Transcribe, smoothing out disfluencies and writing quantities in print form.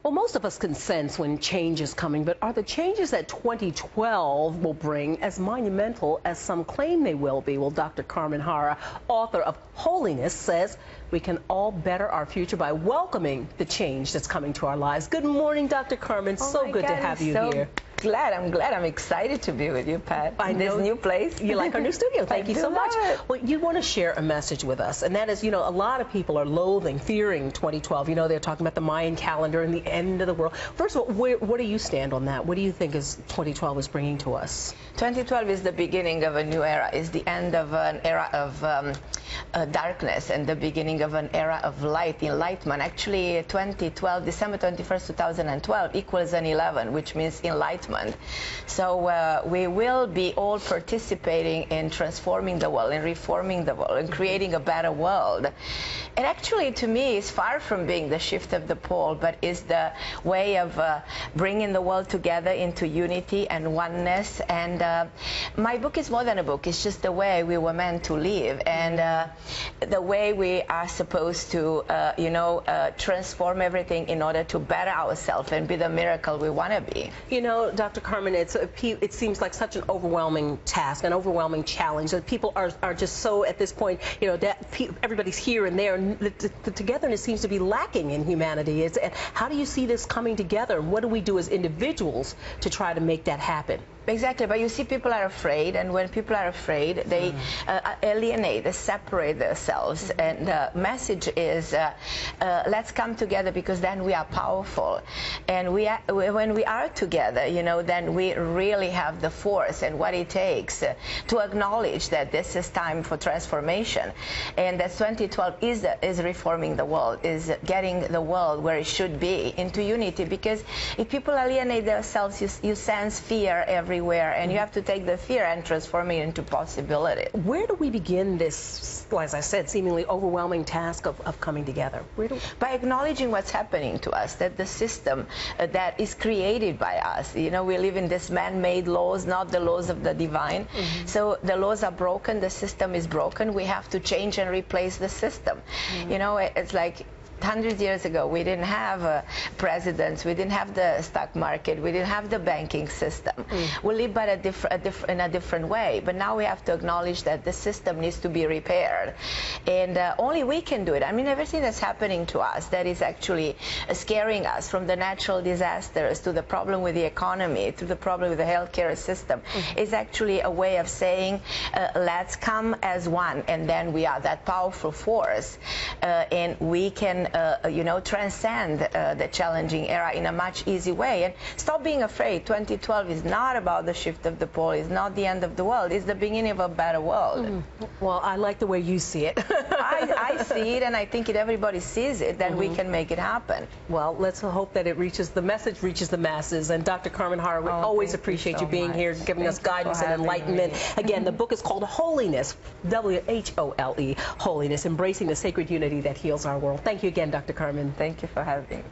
Well, most of us can sense when change is coming, but are the changes that 2012 will bring as monumental as some claim they will be? Well, Dr. Carmen Harra, author of Wholeliness, says we can all better our future by welcoming the change that's coming to our lives. Good morning, Dr. Carmen. So good to have you here. I'm glad. I'm excited to be with you, Pat. I know. This new place. You like our new studio. Thank you so much. It. Well, you want to share a message with us, and that is, a lot of people are loathing, fearing 2012. They're talking about the Mayan calendar and the end of the world. First of all, what do you stand on that? What do you think 2012 is bringing to us? 2012 is the beginning of a new era. It's the end of an era of darkness and the beginning of an era of light, enlightenment. Actually, 2012, December 21st, 2012 equals an 11, which means enlightenment. So we will be all participating in transforming the world, in reforming the world, and creating a better world. And actually, to me, it's far from being the shift of the pole, but is the way of bringing the world together into unity and oneness. And my book is more than a book. It's just the way we were meant to live, and the way we are supposed to, transform everything in order to better ourselves and be the miracle we want to be. Dr. Carmen, it seems like such an overwhelming task, an overwhelming challenge, that people are just so, at this point, that everybody's here and there, and the togetherness seems to be lacking in humanity. How do you see this coming together? What do we do as individuals to try to make that happen? Exactly, but you see, people are afraid, and when people are afraid, they alienate, they separate themselves. And the message is, let's come together, because then we are powerful. And when we are together, then we really have the force and what it takes to acknowledge that this is time for transformation. And that 2012 is reforming the world, is getting the world where it should be, into unity. Because if people alienate themselves, you sense fear everywhere, and you have to take the fear and transform it into possibility. Where do we begin this, as I said, seemingly overwhelming task of coming together? By acknowledging what's happening to us, that the system that is created by us, we live in this man-made laws, not the laws of the divine. So the laws are broken, the system is broken, we have to change and replace the system. It's like 100 years ago, we didn't have presidents, we didn't have the stock market, we didn't have the banking system. We live by in a different way, but now we have to acknowledge that the system needs to be repaired. And only we can do it. I mean, everything that's happening to us that is actually scaring us, from the natural disasters to the problem with the economy, to the problem with the healthcare system, is actually a way of saying, let's come as one, and then we are that powerful force, and we can transcend the challenging era in a much easier way. And stop being afraid. 2012 is not about the shift of the pole. It's not the end of the world. It's the beginning of a better world. Well, I like the way you see it. I see it, and I think if everybody sees it, then we can make it happen. Well, let's hope that the message reaches the masses. And Dr. Carmen Harra, we always appreciate you being here, giving us guidance and enlightenment. Again, the book is called Wholeliness, W-H-O-L-E, Wholeliness, embracing the sacred unity that heals our world. Thank you again, Dr. Carmen. Thank you for having me.